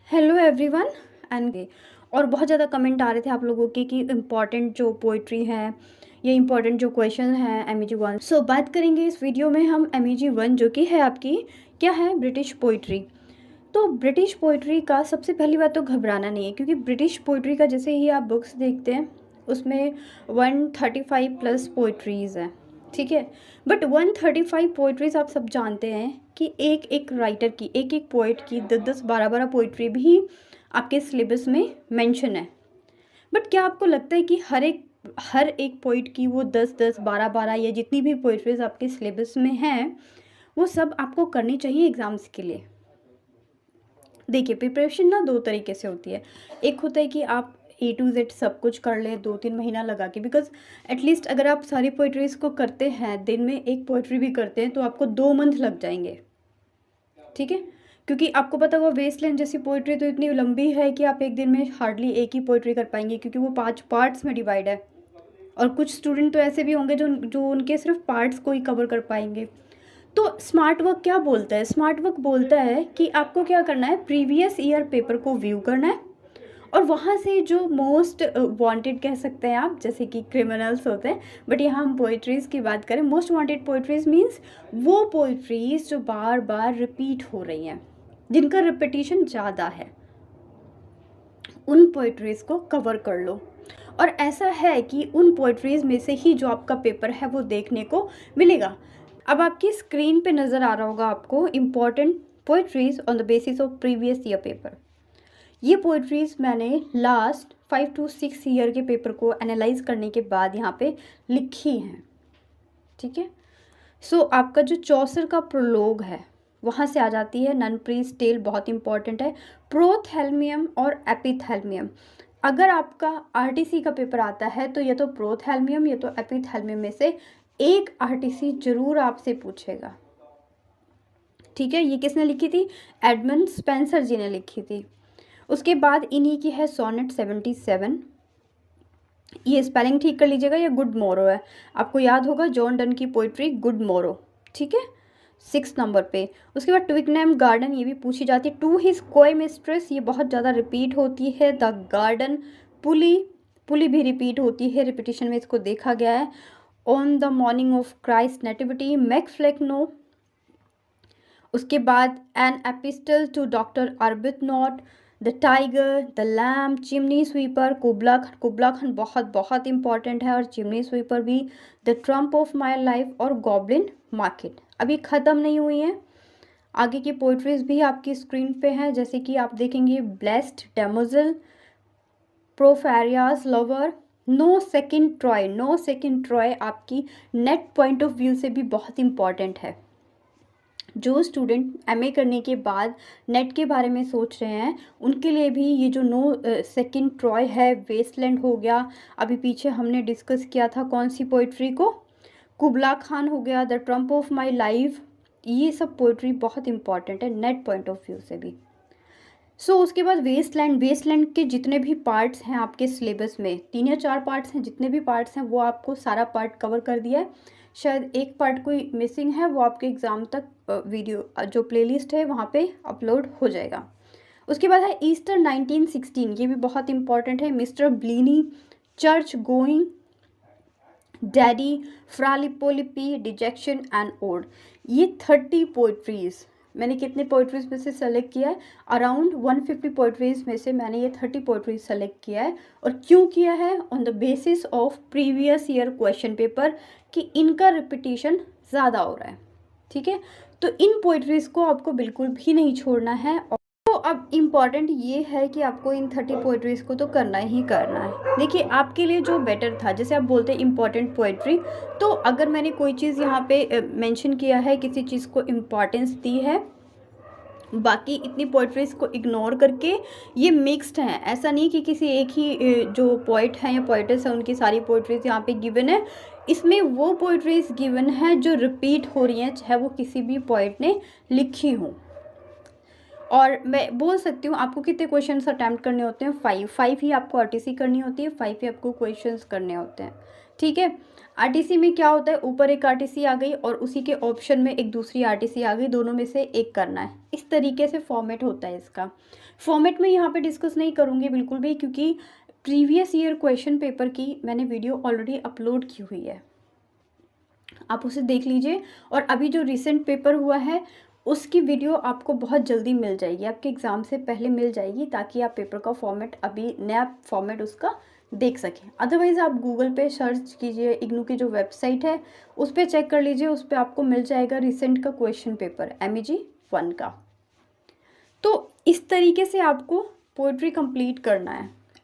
Hello everyone and और बहुत ज़्यादा कमेंट आ रहे थे आप लोगों के कि इम्पॉर्टेंट जो पोइट्री है ये इम्पॉर्टेंट जो क्वेश्चन है MEG 1। सो बात करेंगे इस वीडियो में हम MEG 1 जो कि है आपकी क्या है ब्रिटिश पोइट्री। तो ब्रिटिश पोइट्री का सबसे पहली बात तो घबराना नहीं है, क्योंकि ब्रिटिश पोइट्री का जैसे ही आप बुक्स देखते हैं उसमें 135 प्लस पोइट्रीज़ हैं, ठीक है। बट 135 पोइट्रीज आप सब जानते हैं कि एक एक राइटर की, एक एक पोइट की 10-10 12-12 पोइट्री भी आपके सिलेबस में मेंशन है। बट क्या आपको लगता है कि हर एक पोइट की वो 10-10 12-12 या जितनी भी पोइट्रीज आपके सिलेबस में हैं वो सब आपको करनी चाहिए एग्ज़ाम्स के लिए? देखिए, प्रिपरेशन ना दो तरीके से होती है। एक होता है कि आप A to Z सब कुछ कर लें 2-3 महीना लगा के, बिकॉज एटलीस्ट अगर आप सारी पोइट्रीज को करते हैं, दिन में एक पोइट्री भी करते हैं, तो आपको 2 मंथ लग जाएंगे, ठीक है। क्योंकि आपको पता होगा वेस्टलैंड जैसी पोइट्री तो इतनी लंबी है कि आप एक दिन में हार्डली एक ही पोइट्री कर पाएंगे, क्योंकि वो 5 पार्ट्स में डिवाइड है। और कुछ स्टूडेंट तो ऐसे भी होंगे जो उनके सिर्फ पार्ट्स को ही कवर कर पाएंगे। तो स्मार्ट वर्क क्या बोलता है? स्मार्ट वर्क बोलता है कि आपको क्या करना है, प्रीवियस ईयर पेपर को व्यू करना है और वहाँ से जो मोस्ट वांटेड कह सकते हैं आप, जैसे कि क्रिमिनल्स होते हैं, बट यहाँ हम पोइट्रीज़ की बात करें, मोस्ट वांटेड पोइट्रीज़ मीन्स वो पोइट्रीज़ जो बार बार रिपीट हो रही हैं, जिनका रिपीटिशन ज़्यादा है, उन पोइट्रीज़ को कवर कर लो। और ऐसा है कि उन पोइट्रीज़ में से ही जो आपका पेपर है वो देखने को मिलेगा। अब आपकी स्क्रीन पे नज़र आ रहा होगा आपको important poetries on the basis of previous year paper. ये पोइट्रीज़ मैंने लास्ट 5 to 6 ईयर के पेपर को एनालाइज करने के बाद यहाँ पे लिखी हैं, ठीक है। सो आपका जो चौसर का प्रोलोग है वहाँ से आ जाती है ननप्रीज टेल, बहुत इंपॉर्टेंट है, प्रोथैल्मियम और एपिथैल्मियम। अगर आपका RTC का पेपर आता है तो या तो प्रोथैल्मियम या तो एपिथैल्मियम में से एक RTC जरूर आपसे पूछेगा, ठीक है। ये किसने लिखी थी? एडमंड स्पेंसर जी ने लिखी थी। उसके बाद इन्हीं की है सोनेट 77। ये स्पेलिंग ठीक कर लीजिएगा, ये गुड मोरो है। आपको याद होगा जॉन डन की पोइट्री गुड मोरो, ठीक है, 6 नंबर पे। उसके बाद ट्विकनेम गार्डन, ये भी पूछी जाती है। टू हिज कोई मिस्ट्रेस, ये बहुत ज़्यादा रिपीट होती है। द गार्डन, पुली, पुली भी रिपीट होती है, रिपीटिशन में इसको देखा गया है। On the morning of Christ nativity, MacFlecknoe. उसके बाद an epistle to doctor Arbuthnot, the tiger, the lamb, chimney sweeper, Kubla Khan. Kubla Khan बहुत बहुत इंपॉर्टेंट है, और चिमनी स्वीपर भी। The triumph of my life और गॉबलिन मार्केट। अभी ख़त्म नहीं हुई हैं, आगे की पोइट्रीज भी आपकी स्क्रीन पे हैं, जैसे कि आप देखेंगे Blessed Damozel, Porphyria's lover, no second Troy. No second Troy आपकी नेट पॉइंट ऑफ व्यू से भी बहुत इंपॉर्टेंट है। जो स्टूडेंट MA करने के बाद नेट के बारे में सोच रहे हैं उनके लिए भी ये जो नो सेकेंड ट्रॉय है, वेस्टलैंड हो गया, अभी पीछे हमने डिस्कस किया था कौन सी पोइट्री को, कुबला खान हो गया, the triumph of my life, ये सब पोइट्री बहुत इंपॉर्टेंट है नेट पॉइंट ऑफ व्यू से भी। उसके बाद वेस्टलैंड। वेस्टलैंड के जितने भी पार्ट्स हैं आपके सिलेबस में, 3 या 4 पार्ट्स हैं, जितने भी पार्ट्स हैं वो आपको सारा पार्ट कवर कर दिया है। शायद एक पार्ट कोई मिसिंग है, वो आपके एग्ज़ाम तक वीडियो जो प्लेलिस्ट है वहाँ पे अपलोड हो जाएगा। उसके बाद है ईस्टर 1916, ये भी बहुत इंपॉर्टेंट है। Mister Bleaney, church going, daddy, Fra Lippo Lippi, dejection and ode. ये 30 पोइट्रीज़ मैंने कितने पोइट्रीज़ में से सेलेक्ट किया है? अराउंड 150 पोइट्रीज़ में से मैंने ये 30 पोइट्रीज सेलेक्ट किया है। और क्यों किया है? On the basis of previous year question paper, कि इनका रिपीटिशन ज़्यादा हो रहा है, ठीक है। तो इन पोइट्रीज़ को आपको बिल्कुल भी नहीं छोड़ना है। तो अब इम्पॉर्टेंट ये है कि आपको इन 30 पोइट्रीज़ को तो करना ही करना है। देखिए, आपके लिए जो बेटर था, जैसे आप बोलते हैं इम्पॉर्टेंट पोइट्री, तो अगर मैंने कोई चीज़ यहाँ पे मेंशन किया है, किसी चीज़ को इम्पॉर्टेंस दी है, बाकी इतनी पोइट्रीज़ को इग्नोर करके, ये मिक्स्ड हैं, ऐसा नहीं कि किसी एक ही जो पोइट हैं या पोइटेस हैं उनकी सारी पोइट्रीज़ यहाँ पे गिवन है। इसमें वो पोइट्रीज़ गिवन है जो रिपीट हो रही हैं, चाहे वो किसी भी पोइट ने लिखी हो। और मैं बोल सकती हूँ आपको कितने क्वेश्चंस अटैम्प्ट करने होते हैं? 5 ही आपको RTC करनी होती है, 5 ही आपको क्वेश्चंस करने होते हैं, ठीक है। आरटीसी में क्या होता है, ऊपर एक आरटीसी आ गई और उसी के ऑप्शन में एक दूसरी आरटीसी आ गई, दोनों में से एक करना है। इस तरीके से फॉर्मेट होता है इसका। फॉर्मेट में यहाँ पे डिस्कस नहीं करूँगी बिल्कुल भी, क्योंकि प्रीवियस ईयर क्वेश्चन पेपर की मैंने वीडियो ऑलरेडी अपलोड की हुई है, आप उसे देख लीजिए। और अभी जो रिसेंट पेपर हुआ है उसकी वीडियो आपको बहुत जल्दी मिल जाएगी, आपके एग्ज़ाम से पहले मिल जाएगी, ताकि आप पेपर का फॉर्मेट, अभी नया फॉर्मेट उसका देख सकें। अदरवाइज़ आप गूगल पे सर्च कीजिए, इग्नू की जो वेबसाइट है उस पर चेक कर लीजिए, उस पर आपको मिल जाएगा रिसेंट का क्वेश्चन पेपर MEG 1 का। तो इस तरीके से आपको पोइट्री कंप्लीट करना है।